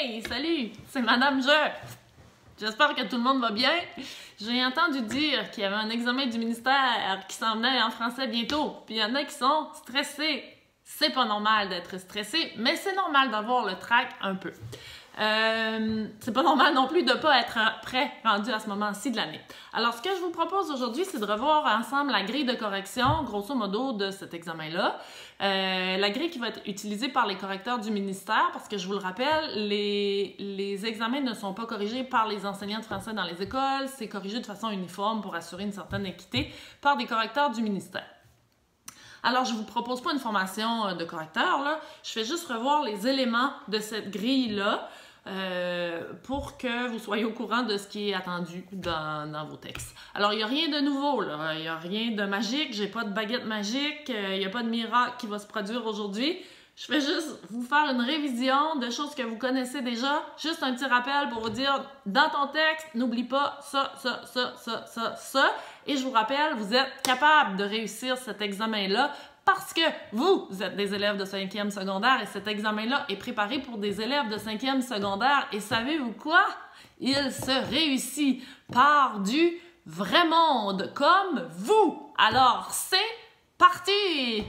Hey, salut, c'est Madame Je. J'espère que tout le monde va bien. J'ai entendu dire qu'il y avait un examen du ministère qui s'en venait en français bientôt. Puis il y en a qui sont stressés. C'est pas normal d'être stressé, mais c'est normal d'avoir le trac un peu. C'est pas normal non plus de pas être prêt rendu à ce moment-ci de l'année. Alors, ce que je vous propose aujourd'hui, c'est de revoir ensemble la grille de correction, grosso modo, de cet examen-là. La grille qui va être utilisée par les correcteurs du ministère, parce que je vous le rappelle, les examens ne sont pas corrigés par les enseignants de français dans les écoles, c'est corrigé de façon uniforme pour assurer une certaine équité par des correcteurs du ministère. Alors, je ne vous propose pas une formation de correcteur, là. Je fais juste revoir les éléments de cette grille-là pour que vous soyez au courant de ce qui est attendu dans vos textes. Alors, il n'y a rien de nouveau, là. Il n'y a rien de magique. J'ai pas de baguette magique. Il n'y a pas de miracle qui va se produire aujourd'hui. Je fais juste vous faire une révision de choses que vous connaissez déjà. Juste un petit rappel pour vous dire, dans ton texte, n'oublie pas ça. Et je vous rappelle, vous êtes capable de réussir cet examen-là parce que vous êtes des élèves de 5e secondaire et cet examen-là est préparé pour des élèves de 5e secondaire. Et savez-vous quoi? Il se réussit par du vrai monde, comme vous. Alors, c'est parti!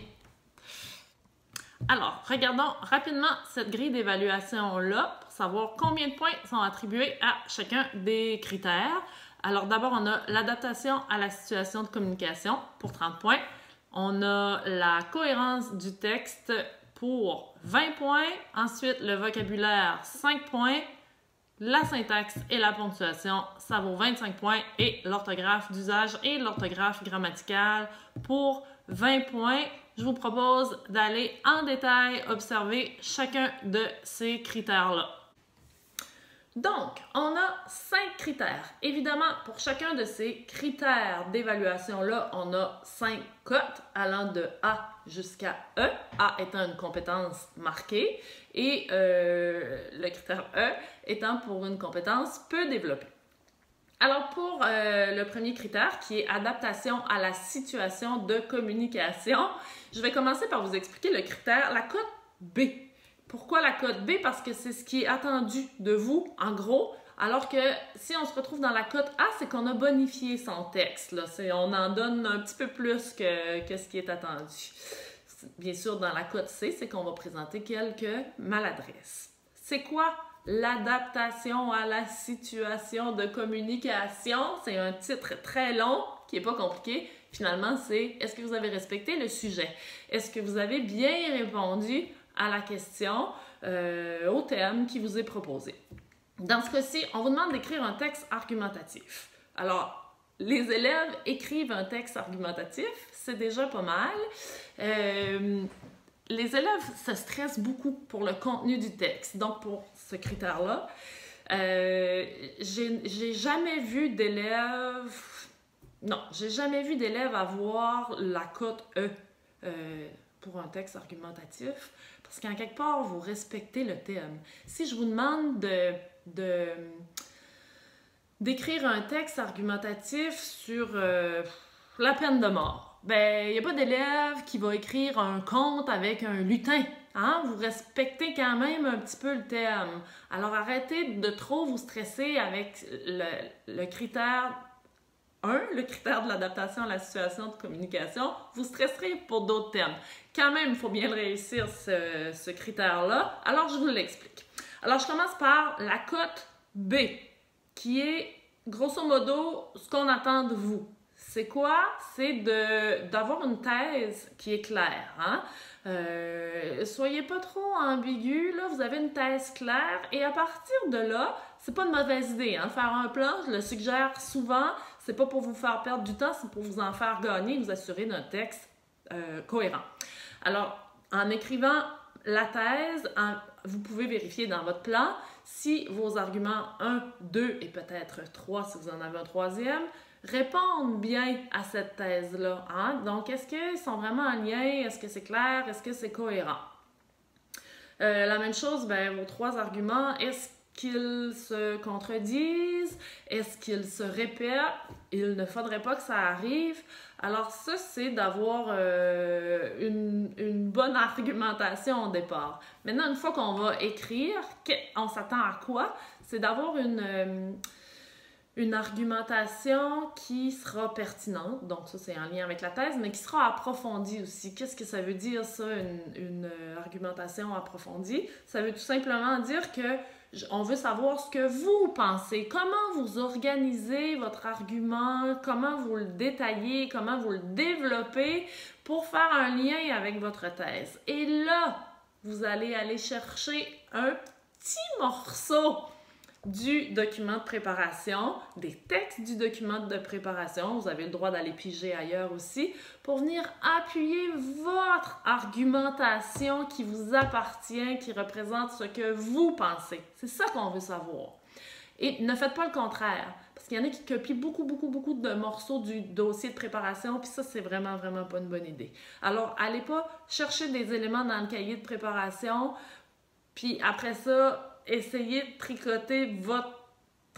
Alors, regardons rapidement cette grille d'évaluation-là pour savoir combien de points sont attribués à chacun des critères. Alors, d'abord, on a l'adaptation à la situation de communication pour 30 points. On a la cohérence du texte pour 20 points. Ensuite, le vocabulaire, 5 points. La syntaxe et la ponctuation, ça vaut 25 points. Et l'orthographe d'usage et l'orthographe grammaticale pour 20 points. Je vous propose d'aller en détail observer chacun de ces critères-là. Donc, on a 5 critères. Évidemment, pour chacun de ces critères d'évaluation-là, on a 5 cotes allant de A jusqu'à E, A étant une compétence marquée et le critère E étant pour une compétence peu développée. Alors, pour le premier critère, qui est adaptation à la situation de communication, je vais commencer par vous expliquer le critère, la cote B. Pourquoi la cote B? Parce que c'est ce qui est attendu de vous, en gros, alors que si on se retrouve dans la cote A, c'est qu'on a bonifié son texte. Là. On en donne un petit peu plus que ce qui est attendu. Bien sûr, dans la cote C, c'est qu'on va présenter quelques maladresses. C'est quoi l'adaptation à la situation de communication? C'est un titre très long qui n'est pas compliqué. Finalement, c'est est-ce que vous avez respecté le sujet? Est-ce que vous avez bien répondu à la question, au thème qui vous est proposé? Dans ce cas-ci, on vous demande d'écrire un texte argumentatif. Alors, les élèves écrivent un texte argumentatif, c'est déjà pas mal. Les élèves se stressent beaucoup pour le contenu du texte. Donc, pour ce critère-là, j'ai jamais vu d'élèves... Non, j'ai jamais vu d'élèves avoir la cote E pour un texte argumentatif. Parce qu'en quelque part, vous respectez le thème. Si je vous demande d'écrire un texte argumentatif sur la peine de mort, ben, il n'y a pas d'élève qui va écrire un conte avec un lutin. Hein? Vous respectez quand même un petit peu le thème. Alors, arrêtez de trop vous stresser avec le critère 1, le critère de l'adaptation à la situation de communication. Vous stresserez pour d'autres thèmes. Quand même, il faut bien le réussir, ce critère-là. Alors, je vous l'explique. Alors, je commence par la cote B, qui est, grosso modo, ce qu'on attend de vous. C'est quoi? C'est d'avoir une thèse qui est claire. Hein? Soyez pas trop ambigu, là, vous avez une thèse claire et à partir de là, c'est pas une mauvaise idée. Hein? Faire un plan, je le suggère souvent, c'est pas pour vous faire perdre du temps, c'est pour vous en faire gagner, vous assurer d'un texte cohérent. Alors, en écrivant la thèse, vous pouvez vérifier dans votre plan si vos arguments 1, 2 et peut-être 3 si vous en avez un troisième, répondent bien à cette thèse-là. Hein? Donc, est-ce qu'ils sont vraiment en lien? Est-ce que c'est clair? Est-ce que c'est cohérent? La même chose, ben, vos 3 arguments, est-ce qu'ils se contredisent? Est-ce qu'ils se répètent? Il ne faudrait pas que ça arrive. Alors ça, c'est d'avoir une bonne argumentation au départ. Maintenant, une fois qu'on va écrire, on s'attend à quoi? C'est d'avoir une argumentation qui sera pertinente, donc ça c'est en lien avec la thèse, mais qui sera approfondie aussi. Qu'est-ce que ça veut dire ça, une argumentation approfondie? Ça veut tout simplement dire que on veut savoir ce que vous pensez, comment vous organisez votre argument, comment vous le détaillez, comment vous le développez pour faire un lien avec votre thèse. Et là, vous allez aller chercher un petit morceau du document de préparation, des textes du document de préparation, vous avez le droit d'aller piger ailleurs aussi, pour venir appuyer votre argumentation qui vous appartient, qui représente ce que vous pensez. C'est ça qu'on veut savoir. Et ne faites pas le contraire, parce qu'il y en a qui copient beaucoup de morceaux du dossier de préparation, puis ça, c'est vraiment pas une bonne idée. Alors, allez pas chercher des éléments dans le cahier de préparation, puis après ça, essayez de tricoter votre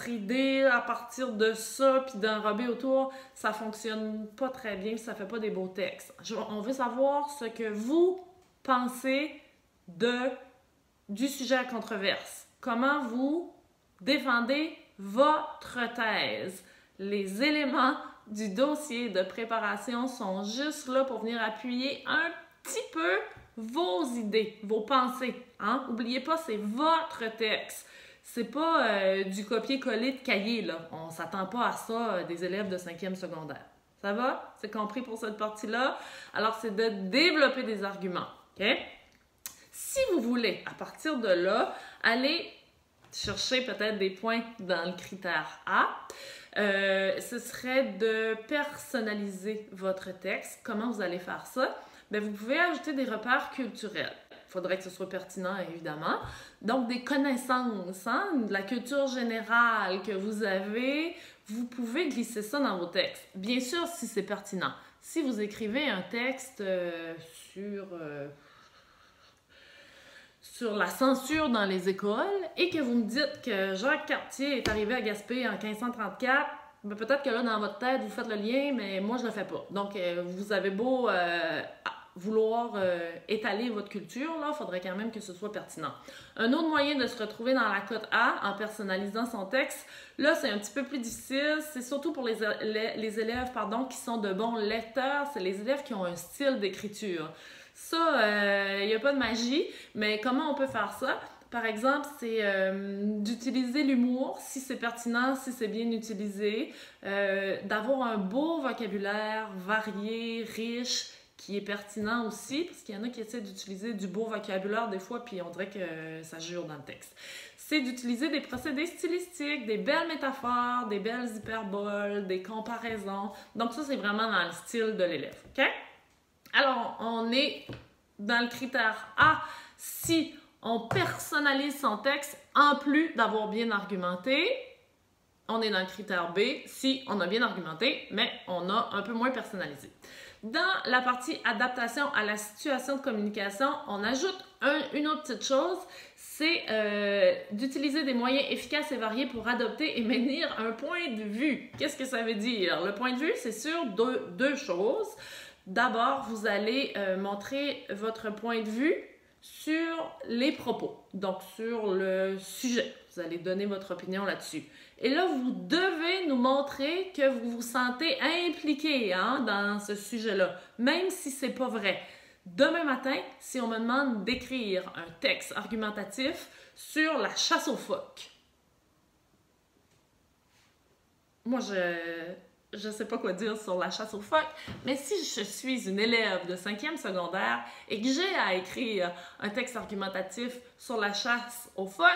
idée à partir de ça, puis d'enrober autour, ça fonctionne pas très bien, ça fait pas des beaux textes. On veut savoir ce que vous pensez du sujet à controverse. Comment vous défendez votre thèse. Les éléments du dossier de préparation sont juste là pour venir appuyer un petit peu vos idées, vos pensées. Hein? N'oubliez pas, c'est votre texte. C'est pas du copier-coller de cahier, là. On s'attend pas à ça des élèves de 5e secondaire. Ça va? C'est compris pour cette partie-là? Alors, c'est de développer des arguments. OK? Si vous voulez, à partir de là, aller chercher peut-être des points dans le critère A, ce serait de personnaliser votre texte. Comment vous allez faire ça? Bien, vous pouvez ajouter des repères culturels. Il faudrait que ce soit pertinent, évidemment. Donc, des connaissances, hein, de la culture générale que vous avez, vous pouvez glisser ça dans vos textes. Bien sûr, si c'est pertinent. Si vous écrivez un texte sur la censure dans les écoles et que vous me dites que Jacques Cartier est arrivé à Gaspé en 1534, ben peut-être que là, dans votre tête, vous faites le lien, mais moi, je le fais pas. Donc, vous avez beau vouloir étaler votre culture, il faudrait quand même que ce soit pertinent. Un autre moyen de se retrouver dans la cote A en personnalisant son texte, là, c'est un petit peu plus difficile. C'est surtout pour les élèves qui sont de bons lecteurs. C'est les élèves qui ont un style d'écriture. Ça, il n'y a pas de magie, mais comment on peut faire ça? Par exemple, c'est d'utiliser l'humour, si c'est pertinent, si c'est bien utilisé, d'avoir un beau vocabulaire varié, riche, qui est pertinent aussi, parce qu'il y en a qui essaient d'utiliser du beau vocabulaire des fois, puis on dirait que ça jure dans le texte. C'est d'utiliser des procédés stylistiques, des belles métaphores, des belles hyperboles, des comparaisons. Donc ça, c'est vraiment dans le style de l'élève, OK? Alors, on est dans le critère A si on personnalise son texte en plus d'avoir bien argumenté. On est dans le critère B si on a bien argumenté, mais on a un peu moins personnalisé. Dans la partie adaptation à la situation de communication, on ajoute une autre petite chose, c'est d'utiliser des moyens efficaces et variés pour adopter et maintenir un point de vue. Qu'est-ce que ça veut dire? Le point de vue, c'est sur deux choses. D'abord, vous allez montrer votre point de vue sur les propos, donc sur le sujet. Vous allez donner votre opinion là-dessus. Et là, vous devez nous montrer que vous vous sentez impliqué dans ce sujet-là, même si c'est pas vrai. Demain matin, si on me demande d'écrire un texte argumentatif sur la chasse aux phoques, moi, je sais pas quoi dire sur la chasse aux phoques, mais si je suis une élève de 5e secondaire et que j'ai à écrire un texte argumentatif sur la chasse aux phoques,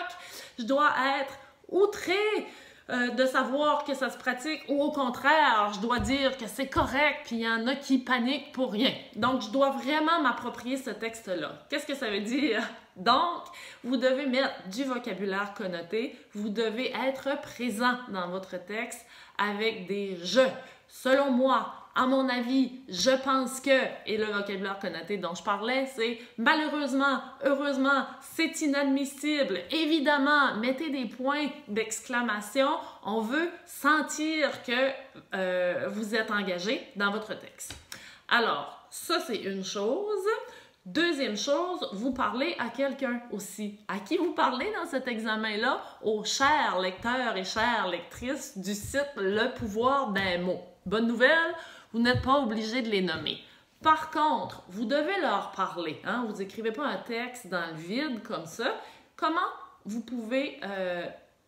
je dois être outrée de savoir que ça se pratique ou au contraire, je dois dire que c'est correct puis il y en a qui paniquent pour rien. Donc, je dois vraiment m'approprier ce texte-là. Qu'est-ce que ça veut dire? Donc, vous devez mettre du vocabulaire connoté, vous devez être présent dans votre texte avec des « je ». Selon moi, à mon avis, je pense que, et le vocabulaire connoté dont je parlais, c'est malheureusement, heureusement, c'est inadmissible, évidemment, mettez des points d'exclamation, on veut sentir que vous êtes engagé dans votre texte. Alors, ça c'est une chose. Deuxième chose, vous parlez à quelqu'un aussi. À qui vous parlez dans cet examen-là? Aux chers lecteurs et chères lectrices du site Le pouvoir d'un mot. Bonne nouvelle, vous n'êtes pas obligé de les nommer. Par contre, vous devez leur parler. Hein? Vous n'écrivez pas un texte dans le vide comme ça. Comment vous pouvez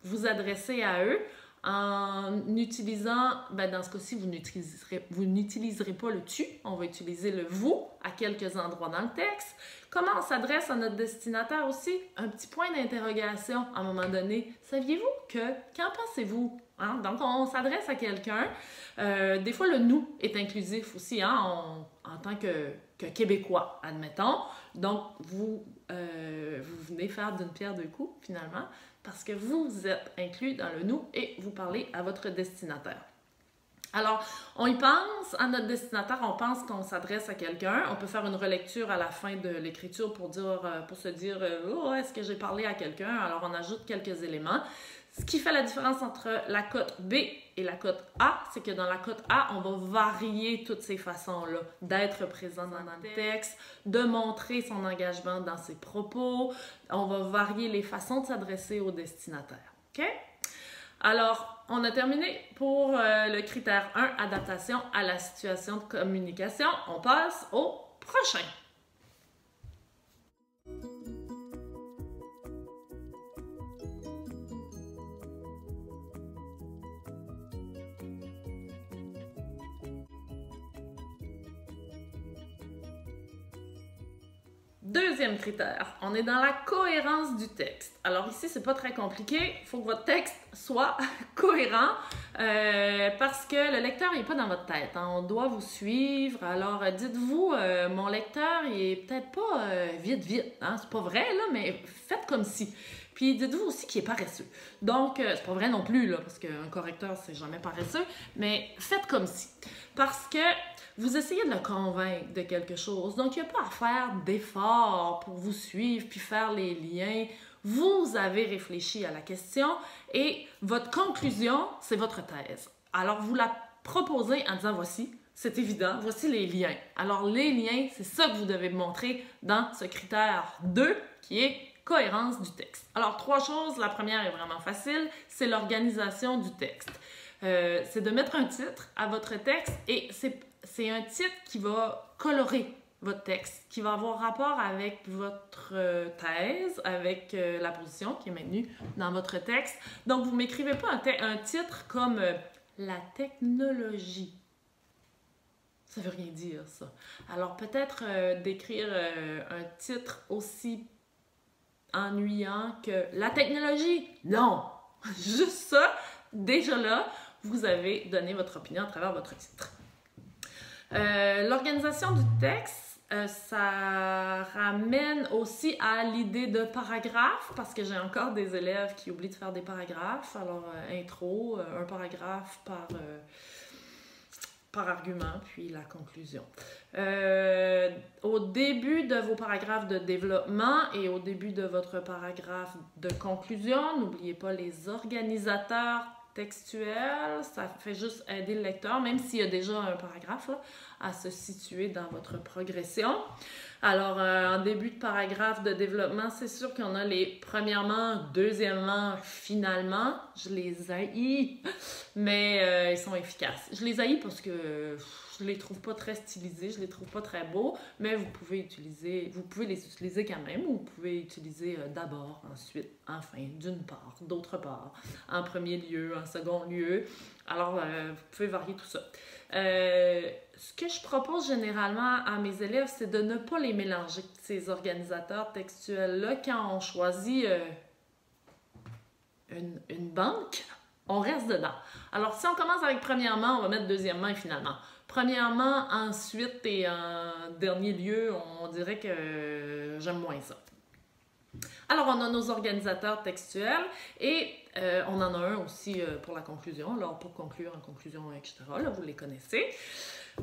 vous adresser à eux en utilisant, dans ce cas-ci, vous n'utiliserez pas le tu, on va utiliser le vous à quelques endroits dans le texte. Comment on s'adresse à notre destinataire aussi? Un petit point d'interrogation à un moment donné. Saviez-vous que? Qu'en pensez-vous? Hein? Donc, on s'adresse à quelqu'un. Des fois, le nous est inclusif aussi, hein? En tant que Québécois, admettons. Donc, vous venez faire d'une pierre deux coups, finalement, parce que vous êtes inclus dans le nous et vous parlez à votre destinataire. Alors, on y pense, à notre destinataire, on pense qu'on s'adresse à quelqu'un. On peut faire une relecture à la fin de l'écriture pour se dire « Oh, est-ce que j'ai parlé à quelqu'un? » Alors, on ajoute quelques éléments. Ce qui fait la différence entre la cote B et la cote A, c'est que dans la cote A, on va varier toutes ces façons-là d'être présent dans le texte, de montrer son engagement dans ses propos. On va varier les façons de s'adresser au destinataire. OK? Alors, on a terminé pour le critère 1, adaptation à la situation de communication. On passe au prochain. Deuxième critère, on est dans la cohérence du texte. Alors ici, c'est pas très compliqué. Il faut que votre texte soit cohérent parce que le lecteur n'est pas dans votre tête. Hein. On doit vous suivre. Alors dites-vous, mon lecteur, il est peut-être pas vite. Hein. C'est pas vrai, là, mais faites comme si. Puis dites-vous aussi qu'il est paresseux. Donc, c'est pas vrai non plus, là, parce qu'un correcteur, c'est jamais paresseux, mais faites comme si. Parce que vous essayez de le convaincre de quelque chose. Donc, il n'y a pas à faire d'efforts pour vous suivre puis faire les liens. Vous avez réfléchi à la question et votre conclusion, c'est votre thèse. Alors, vous la proposez en disant, voici, c'est évident, voici les liens. Alors, les liens, c'est ça que vous devez montrer dans ce critère 2 qui est cohérence du texte. Alors, 3 choses. La première est vraiment facile, c'est l'organisation du texte. C'est de mettre un titre à votre texte et c'est un titre qui va colorer votre texte, qui va avoir rapport avec votre thèse, avec la position qui est maintenue dans votre texte. Donc, vous ne m'écrivez pas un titre comme la technologie. Ça ne veut rien dire, ça. Alors, peut-être d'écrire un titre aussi ennuyant que la technologie. Non! Juste ça, déjà là, vous avez donné votre opinion à travers votre titre. L'organisation du texte, ça ramène aussi à l'idée de paragraphe, parce que j'ai encore des élèves qui oublient de faire des paragraphes. Alors, intro, un paragraphe par argument, puis la conclusion. Au début de vos paragraphes de développement et au début de votre paragraphe de conclusion, n'oubliez pas les organisateurs textuels, ça fait juste aider le lecteur, même s'il y a déjà un paragraphe, là, à se situer dans votre progression. Alors, en début de paragraphe de développement, c'est sûr qu'on a les premièrement, deuxièmement, finalement. Je les haïs, mais ils sont efficaces. Je les haïs parce que je les trouve pas très stylisés, je les trouve pas très beaux, mais vous pouvez les utiliser quand même, ou vous pouvez utiliser d'abord, ensuite, enfin, d'une part, d'autre part, en premier lieu, en second lieu. Alors, vous pouvez varier tout ça. Ce que je propose généralement à mes élèves, c'est de ne pas les mélanger, ces organisateurs textuels-là. Quand on choisit une banque, on reste dedans. Alors, si on commence avec premièrement, on va mettre deuxièmement et finalement. Premièrement, ensuite et en dernier lieu, on dirait que j'aime moins ça. Alors, on a nos organisateurs textuels et on en a un aussi pour la conclusion, alors pour conclure en conclusion, etc. Là, vous les connaissez.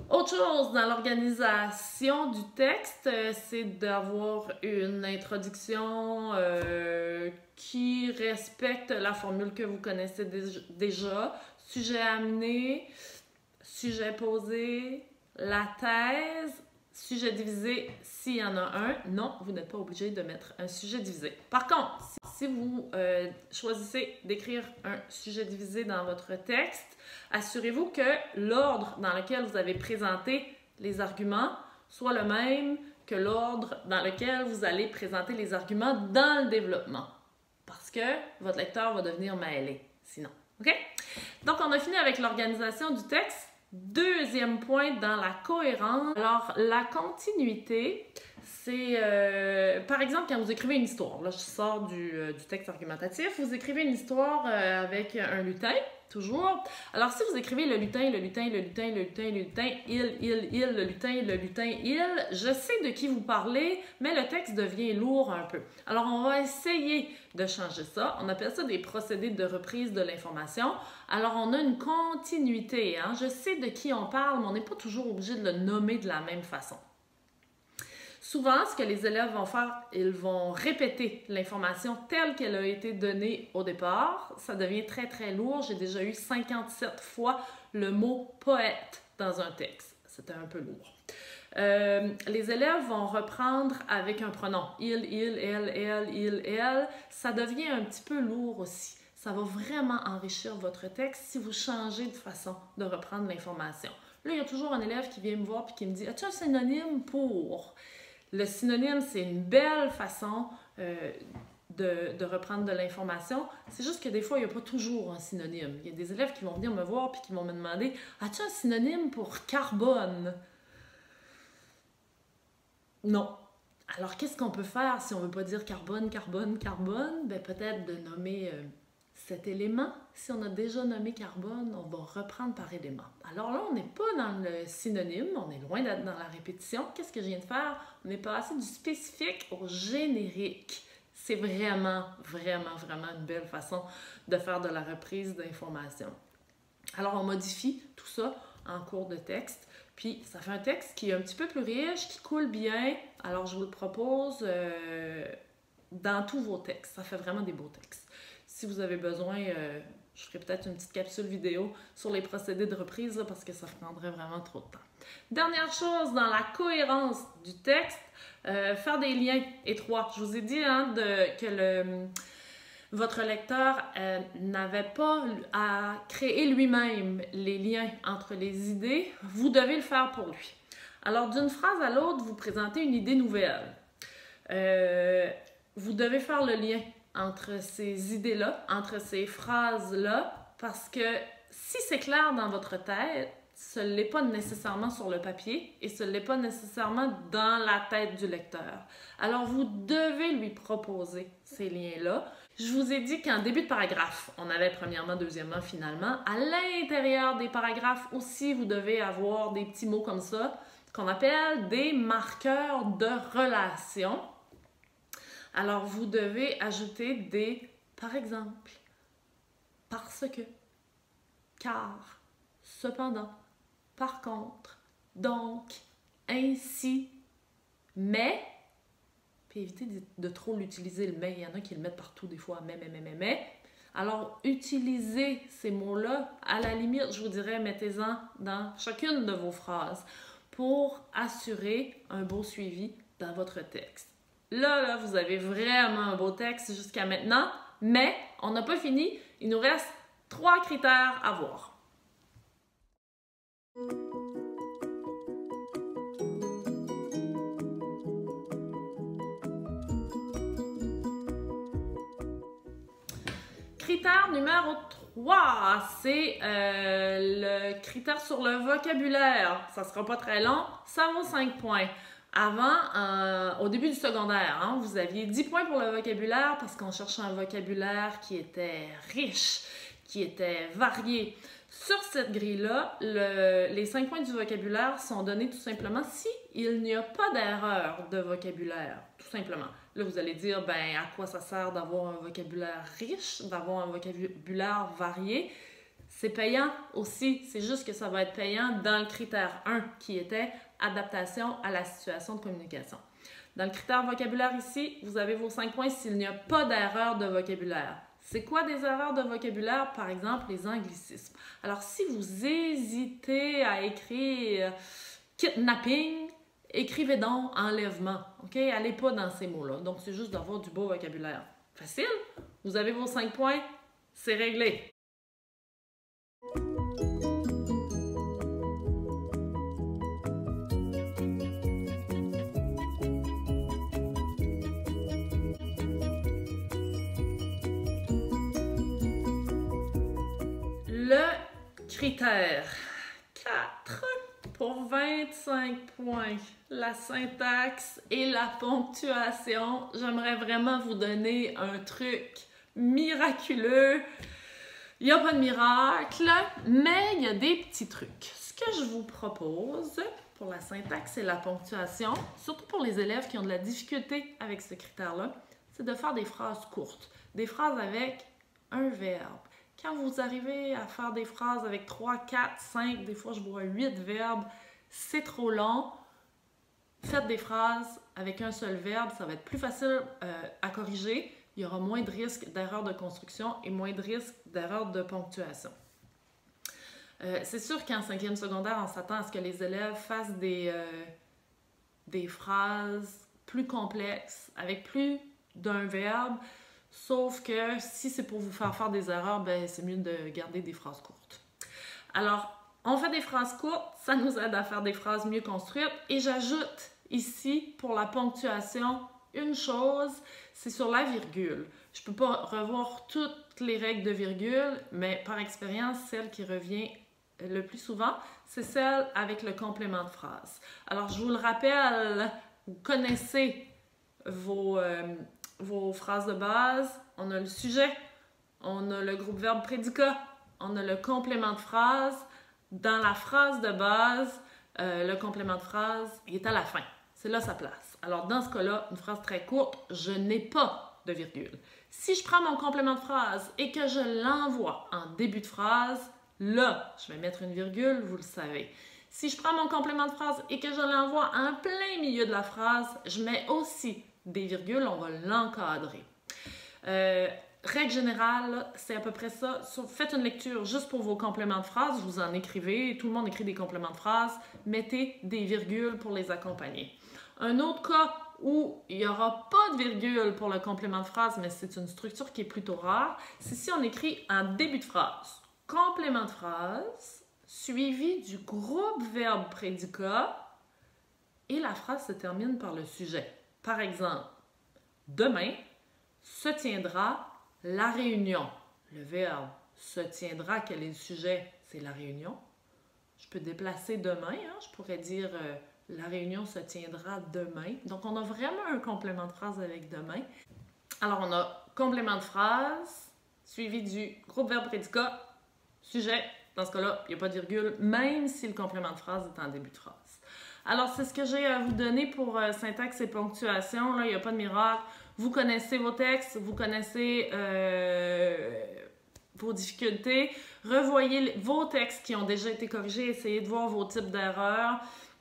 Autre chose dans l'organisation du texte, c'est d'avoir une introduction qui respecte la formule que vous connaissez déjà, sujet amené, sujet posé, la thèse, sujet divisé s'il y en a un. Non, vous n'êtes pas obligé de mettre un sujet divisé. Par contre, si vous choisissez d'écrire un sujet divisé dans votre texte, assurez-vous que l'ordre dans lequel vous avez présenté les arguments soit le même que l'ordre dans lequel vous allez présenter les arguments dans le développement. Parce que votre lecteur va devenir mêlé, sinon. OK? Donc, on a fini avec l'organisation du texte. Deuxième point dans la cohérence. Alors, la continuité, c'est, par exemple, quand vous écrivez une histoire, là, je sors du texte argumentatif, vous écrivez une histoire avec un lutin, toujours. Alors, si vous écrivez le lutin, le lutin, le lutin, le lutin, le lutin, il, le lutin, le lutin, il, je sais de qui vous parlez, mais le texte devient lourd un peu. Alors, on va essayer de changer ça. On appelle ça des procédés de reprise de l'information. Alors, on a une continuité. Hein? Je sais de qui on parle, mais on n'est pas toujours obligé de le nommer de la même façon. Souvent, ce que les élèves vont faire, ils vont répéter l'information telle qu'elle a été donnée au départ. Ça devient très, très lourd. J'ai déjà eu 57 fois le mot « poète » dans un texte. C'était un peu lourd. Les élèves vont reprendre avec un pronom. Il, elle, il, elle. Ça devient un petit peu lourd aussi. Ça va vraiment enrichir votre texte si vous changez de façon de reprendre l'information. Là, il y a toujours un élève qui vient me voir et qui me dit « As-tu un synonyme pour? » Le synonyme, c'est une belle façon de reprendre de l'information. C'est juste que des fois, il n'y a pas toujours un synonyme. Il y a des élèves qui vont venir me voir et qui vont me demander « As-tu un synonyme pour carbone? » Non. Alors, qu'est-ce qu'on peut faire si on ne veut pas dire carbone, carbone, carbone? Ben, peut-être de nommer cet élément. Si on a déjà nommé carbone, on va reprendre par élément. Alors là, on n'est pas dans le synonyme, on est loin d'être dans la répétition. Qu'est-ce que je viens de faire? On est passé du spécifique au générique. C'est vraiment, vraiment, vraiment une belle façon de faire de la reprise d'informations. Alors, on modifie tout ça en cours de texte. Puis, ça fait un texte qui est un petit peu plus riche, qui coule bien. Alors, je vous le propose dans tous vos textes. Ça fait vraiment des beaux textes. Si vous avez besoin, je ferai peut-être une petite capsule vidéo sur les procédés de reprise là, parce que ça prendrait vraiment trop de temps. Dernière chose, dans la cohérence du texte, faire des liens étroits. Je vous ai dit hein, que votre lecteur n'avait pas à créer lui-même les liens entre les idées. Vous devez le faire pour lui. Alors, d'une phrase à l'autre, vous présentez une idée nouvelle. Vous devez faire le lien entre ces idées-là, entre ces phrases-là, parce que si c'est clair dans votre tête, ce n'est pas nécessairement sur le papier et ce n'est pas nécessairement dans la tête du lecteur. Alors, vous devez lui proposer ces liens-là. Je vous ai dit qu'en début de paragraphe, on avait premièrement, deuxièmement, finalement. À l'intérieur des paragraphes aussi, vous devez avoir des petits mots comme ça, qu'on appelle des marqueurs de relation. Alors, vous devez ajouter des « par exemple »,« parce que »,« car »,« cependant », « par contre »,« donc »,« ainsi »,« mais », puis évitez de trop l'utiliser le « mais », il y en a qui le mettent partout des fois, « mais ». Alors, utilisez ces mots-là, à la limite, je vous dirais, mettez-en dans chacune de vos phrases pour assurer un beau suivi dans votre texte. Là, vous avez vraiment un beau texte jusqu'à maintenant, mais on n'a pas fini. Il nous reste 3 critères à voir. Critère numéro 3, c'est le critère sur le vocabulaire. Ça ne sera pas très long, ça vaut 5 points. Avant, au début du secondaire, hein, vous aviez 10 points pour le vocabulaire parce qu'on cherchait un vocabulaire qui était riche, qui était varié. Sur cette grille-là, les 5 points du vocabulaire sont donnés tout simplement si il n'y a pas d'erreur de vocabulaire, tout simplement. Là, vous allez dire, ben, à quoi ça sert d'avoir un vocabulaire riche, d'avoir un vocabulaire varié? C'est payant aussi, c'est juste que ça va être payant dans le critère 1 qui était adaptation à la situation de communication. Dans le critère vocabulaire ici, vous avez vos 5 points s'il n'y a pas d'erreur de vocabulaire. C'est quoi des erreurs de vocabulaire? Par exemple, les anglicismes. Alors, si vous hésitez à écrire kidnapping, écrivez donc enlèvement. OK? Allez pas dans ces mots-là. Donc, c'est juste d'avoir du beau vocabulaire. Facile? Vous avez vos 5 points, c'est réglé. Le critère 4 pour 25 points. La syntaxe et la ponctuation. J'aimerais vraiment vous donner un truc miraculeux. Il n'y a pas de miracle, mais il y a des petits trucs. Ce que je vous propose pour la syntaxe et la ponctuation, surtout pour les élèves qui ont de la difficulté avec ce critère-là, c'est de faire des phrases courtes. Des phrases avec un verbe. Quand vous arrivez à faire des phrases avec 3, 4, 5, des fois je vois 8 verbes, c'est trop long. Faites des phrases avec un seul verbe, ça va être plus facile à corriger. Il y aura moins de risques d'erreurs de construction et moins de risques d'erreurs de ponctuation. C'est sûr qu'en 5e secondaire, on s'attend à ce que les élèves fassent des phrases plus complexes, avec plus d'un verbe. Sauf que si c'est pour vous faire des erreurs, ben c'est mieux de garder des phrases courtes. Alors, on fait des phrases courtes, ça nous aide à faire des phrases mieux construites. Et j'ajoute ici, pour la ponctuation, une chose, c'est sur la virgule. Je ne peux pas revoir toutes les règles de virgule, mais par expérience, celle qui revient le plus souvent, c'est celle avec le complément de phrase. Alors, je vous le rappelle, vous connaissez vos phrases de base, on a le sujet, on a le groupe verbe prédicat, on a le complément de phrase. Dans la phrase de base, le complément de phrase est à la fin. C'est là sa place. Alors, dans ce cas-là, une phrase très courte, je n'ai pas de virgule. Si je prends mon complément de phrase et que je l'envoie en début de phrase, là, je vais mettre une virgule, vous le savez. Si je prends mon complément de phrase et que je l'envoie en plein milieu de la phrase, je mets aussi des virgules, on va l'encadrer. Règle générale, c'est à peu près ça. Faites une lecture juste pour vos compléments de phrases, vous en écrivez, tout le monde écrit des compléments de phrases, mettez des virgules pour les accompagner. Un autre cas où il n'y aura pas de virgule pour le complément de phrase, mais c'est une structure qui est plutôt rare, c'est si on écrit en début de phrase, complément de phrase, suivi du groupe verbe prédicat, et la phrase se termine par le sujet. Par exemple, demain se tiendra la réunion. Le verbe se tiendra, quel est le sujet? C'est la réunion. Je peux déplacer demain, hein? Je pourrais dire la réunion se tiendra demain. Donc, on a vraiment un complément de phrase avec demain. Alors, on a complément de phrase suivi du groupe verbe prédicat, sujet. Dans ce cas-là, il n'y a pas de virgule, même si le complément de phrase est en début de phrase. Alors, c'est ce que j'ai à vous donner pour syntaxe et ponctuation. Là, il n'y a pas de miracle. Vous connaissez vos textes, vous connaissez vos difficultés. Revoyez vos textes qui ont déjà été corrigés. Essayez de voir vos types d'erreurs.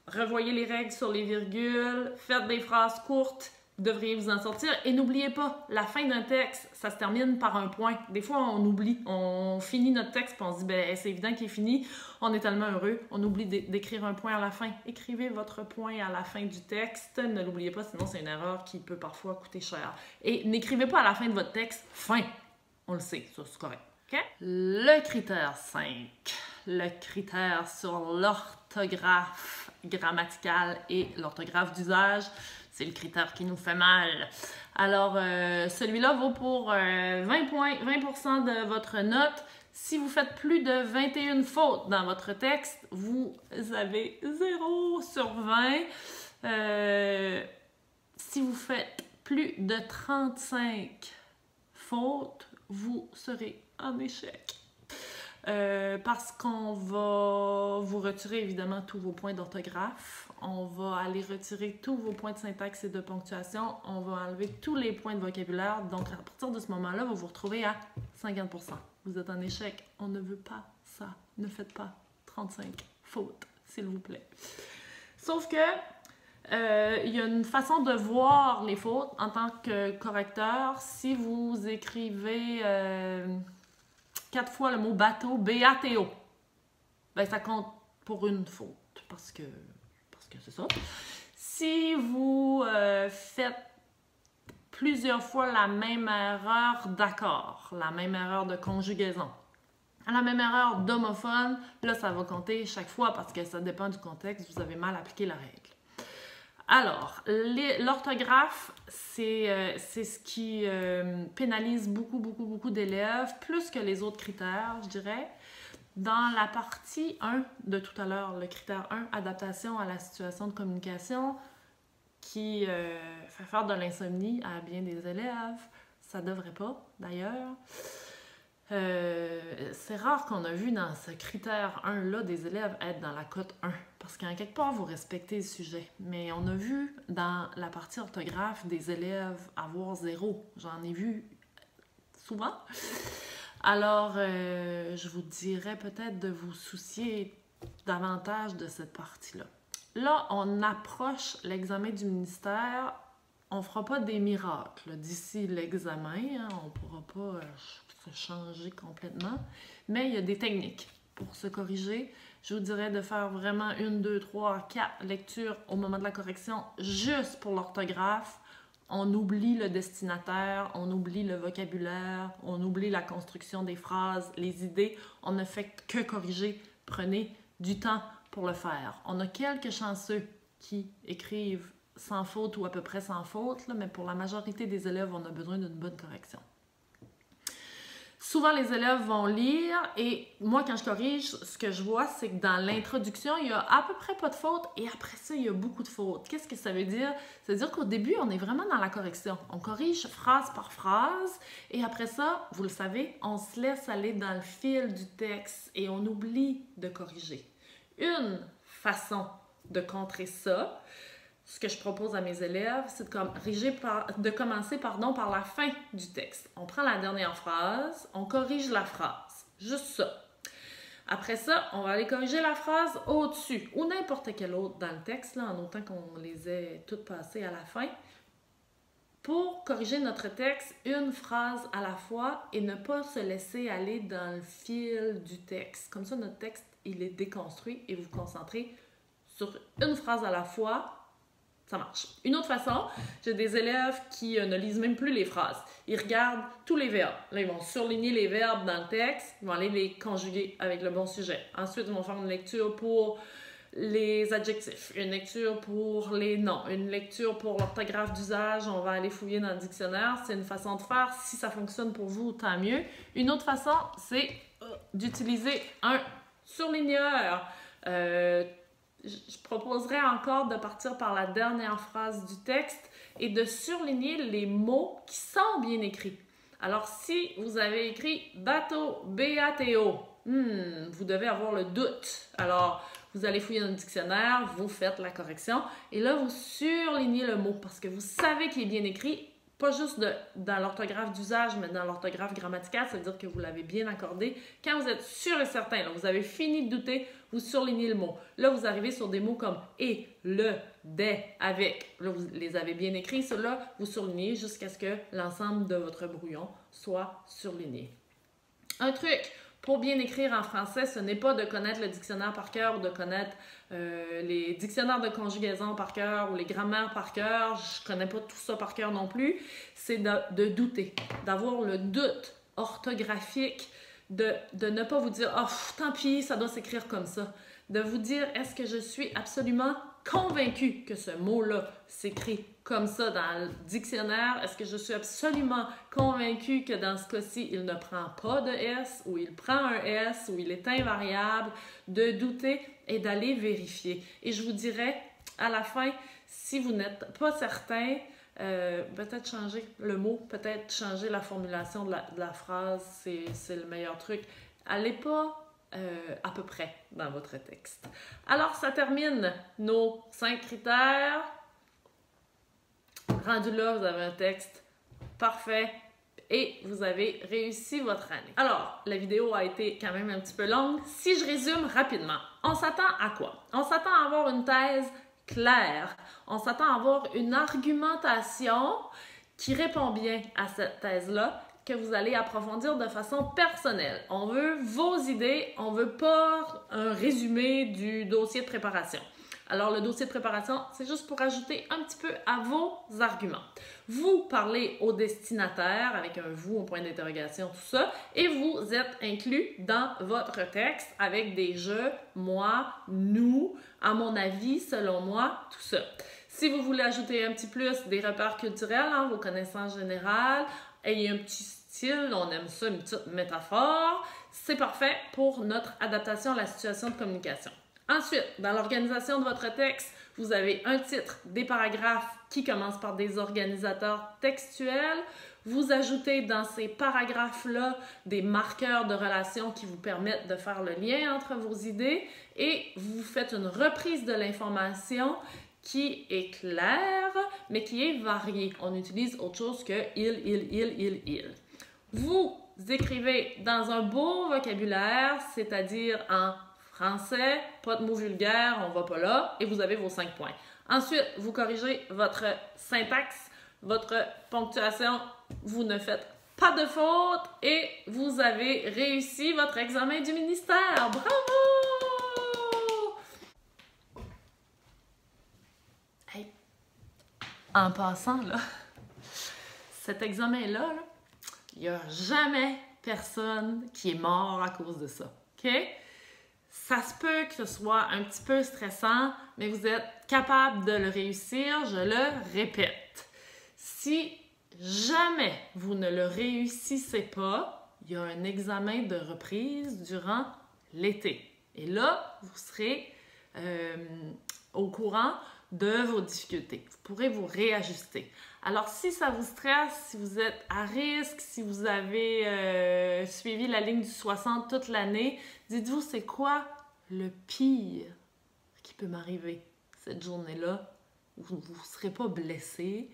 Revoyez les règles sur les virgules. Faites des phrases courtes. Vous devriez vous en sortir. Et n'oubliez pas, la fin d'un texte, ça se termine par un point. Des fois, on oublie. On finit notre texte et on se dit, ben, c'est évident qu'il est fini. On est tellement heureux. On oublie d'écrire un point à la fin. Écrivez votre point à la fin du texte. Ne l'oubliez pas, sinon c'est une erreur qui peut parfois coûter cher. Et n'écrivez pas à la fin de votre texte « fin ». On le sait, ça c'est correct. Okay? Le critère 5. Le critère sur l'orthographe grammaticale et l'orthographe d'usage. C'est le critère qui nous fait mal. Alors, celui-là vaut pour 20 points, 20% de votre note. Si vous faites plus de 21 fautes dans votre texte, vous avez 0 sur 20. Si vous faites plus de 35 fautes, vous serez en échec. parce qu'on va vous retirer évidemment tous vos points d'orthographe. On va aller retirer tous vos points de syntaxe et de ponctuation. On va enlever tous les points de vocabulaire. Donc, à partir de ce moment-là, vous vous retrouvez à 50%. Vous êtes en échec. On ne veut pas ça. Ne faites pas 35 fautes, s'il vous plaît. Sauf que il y a une façon de voir les fautes en tant que correcteur. Si vous écrivez 4 fois le mot bateau, B-A-T-O, ben ça compte pour une faute parce que c'est ça. Si vous faites plusieurs fois la même erreur d'accord, la même erreur de conjugaison, la même erreur d'homophone, là ça va compter chaque fois parce que ça dépend du contexte, vous avez mal appliqué la règle. Alors, l'orthographe, c'est ce qui pénalise beaucoup d'élèves, plus que les autres critères, je dirais. Dans la partie 1 de tout à l'heure, le critère 1, adaptation à la situation de communication, qui fait faire de l'insomnie à bien des élèves, ça devrait pas, d'ailleurs. C'est rare qu'on a vu dans ce critère 1-là des élèves être dans la cote 1, parce qu'en quelque part, vous respectez le sujet. Mais on a vu dans la partie orthographe des élèves avoir 0. J'en ai vu souvent. Alors, je vous dirais peut-être de vous soucier davantage de cette partie-là. Là, on approche l'examen du ministère. On ne fera pas des miracles d'ici l'examen. Hein, on ne pourra pas se changer complètement. Mais il y a des techniques pour se corriger. Je vous dirais de faire vraiment 1, 2, 3, 4 lectures au moment de la correction, juste pour l'orthographe. On oublie le destinataire, on oublie le vocabulaire, on oublie la construction des phrases, les idées. On ne fait que corriger. Prenez du temps pour le faire. On a quelques chanceux qui écrivent sans faute ou à peu près sans faute, là, mais pour la majorité des élèves, on a besoin d'une bonne correction. Souvent, les élèves vont lire et moi, quand je corrige, ce que je vois, c'est que dans l'introduction, il y a à peu près pas de fautes et après ça, il y a beaucoup de fautes. Qu'est-ce que ça veut dire? Ça veut dire qu'au début, on est vraiment dans la correction. On corrige phrase par phrase et après ça, vous le savez, on se laisse aller dans le fil du texte et on oublie de corriger. Une façon de contrer ça, ce que je propose à mes élèves, c'est de commencer par la fin du texte. On prend la dernière phrase, on corrige la phrase. Juste ça. Après ça, on va aller corriger la phrase au-dessus ou n'importe quelle autre dans le texte, là, en autant qu'on les ait toutes passées à la fin. Pour corriger notre texte, une phrase à la fois et ne pas se laisser aller dans le fil du texte. Comme ça, notre texte, il est déconstruit et vous vous concentrez sur une phrase à la fois. Ça marche. Une autre façon, j'ai des élèves qui ne lisent même plus les phrases. Ils regardent tous les verbes. Là, ils vont surligner les verbes dans le texte. Ils vont aller les conjuguer avec le bon sujet. Ensuite, ils vont faire une lecture pour les adjectifs, une lecture pour les noms, une lecture pour l'orthographe d'usage. On va aller fouiller dans le dictionnaire. C'est une façon de faire. Si ça fonctionne pour vous, tant mieux. Une autre façon, c'est d'utiliser un surligneur. Je proposerais encore de partir par la dernière phrase du texte et de surligner les mots qui sont bien écrits. Alors, si vous avez écrit bateau, B-A-T-O, vous devez avoir le doute. Alors, vous allez fouiller dans le dictionnaire, vous faites la correction et là, vous surlignez le mot parce que vous savez qu'il est bien écrit. Pas juste dans l'orthographe d'usage, mais dans l'orthographe grammaticale, ça veut dire que vous l'avez bien accordé. Quand vous êtes sûr et certain, là, vous avez fini de douter, vous surlignez le mot. Là, vous arrivez sur des mots comme et, le, des, avec. Là, vous les avez bien écrits. Ceux-là, vous surlignez jusqu'à ce que l'ensemble de votre brouillon soit surligné. Un truc pour bien écrire en français, ce n'est pas de connaître le dictionnaire par cœur ou de connaître les dictionnaires de conjugaison par cœur ou les grammaires par cœur. Je connais pas tout ça par cœur non plus. C'est de douter, d'avoir le doute orthographique, de ne pas vous dire « Oh, tant pis, ça doit s'écrire comme ça ». De vous dire « Est-ce que je suis absolument convaincue que ce mot-là s'écrit comme ça dans le dictionnaire? Est-ce que je suis absolument convaincue que dans ce cas-ci, il ne prend pas de S ou il prend un S ou il est invariable? » De douter et d'aller vérifier. Et je vous dirais, à la fin, si vous n'êtes pas certain, peut-être changer le mot, peut-être changer la formulation de la phrase, c'est le meilleur truc. Allez pas à peu près dans votre texte. Alors, ça termine nos 5 critères. Rendu là, vous avez un texte parfait et vous avez réussi votre année. Alors, la vidéo a été quand même un petit peu longue. Si je résume rapidement, on s'attend à quoi? On s'attend à avoir une thèse claire. On s'attend à avoir une argumentation qui répond bien à cette thèse-là, que vous allez approfondir de façon personnelle. On veut vos idées, on veut pas un résumé du dossier de préparation. Alors, le dossier de préparation, c'est juste pour ajouter un petit peu à vos arguments. Vous parlez au destinataire avec un « vous » un point d'interrogation, tout ça, et vous êtes inclus dans votre texte avec des « je »,« moi »,« nous »,« à mon avis »,« selon moi », tout ça. Si vous voulez ajouter un petit plus des repères culturels, vos connaissances générales, ayez un petit style, on aime ça, une petite métaphore, c'est parfait pour notre adaptation à la situation de communication. Ensuite, dans l'organisation de votre texte, vous avez un titre, des paragraphes qui commencent par des organisateurs textuels. Vous ajoutez dans ces paragraphes-là des marqueurs de relation qui vous permettent de faire le lien entre vos idées et vous faites une reprise de l'information qui est claire, mais qui est variée. On utilise autre chose que il. Vous écrivez dans un beau vocabulaire, c'est-à-dire en français, pas de mots vulgaires, on va pas là, et vous avez vos 5 points. Ensuite, vous corrigez votre syntaxe, votre ponctuation, vous ne faites pas de faute et vous avez réussi votre examen du ministère. Bravo! Hey. En passant, là, cet examen-là, il n'y a jamais personne qui est mort à cause de ça. OK? Ça se peut que ce soit un petit peu stressant, mais vous êtes capable de le réussir, je le répète. Si jamais vous ne le réussissez pas, il y a un examen de reprise durant l'été. Et là, vous serez au courant de vos difficultés. Vous pourrez vous réajuster. Alors, si ça vous stresse, si vous êtes à risque, si vous avez suivi la ligne du 60 toute l'année, dites-vous, c'est quoi le pire qui peut m'arriver cette journée-là où vous ne serez pas blessé,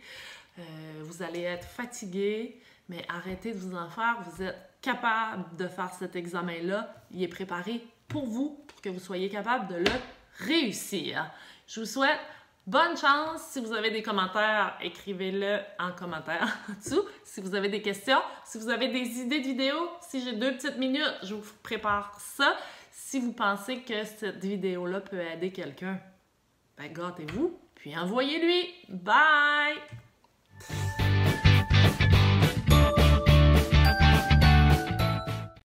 vous allez être fatigué, mais arrêtez de vous en faire. Vous êtes capable de faire cet examen-là. Il est préparé pour vous, pour que vous soyez capable de le réussir. Je vous souhaite bonne chance. Si vous avez des commentaires, écrivez-le en commentaire en dessous. Si vous avez des questions, si vous avez des idées de vidéos, si j'ai 2 petites minutes, je vous prépare ça. Si vous pensez que cette vidéo-là peut aider quelqu'un, ben gâtez-vous, puis envoyez-lui. Bye!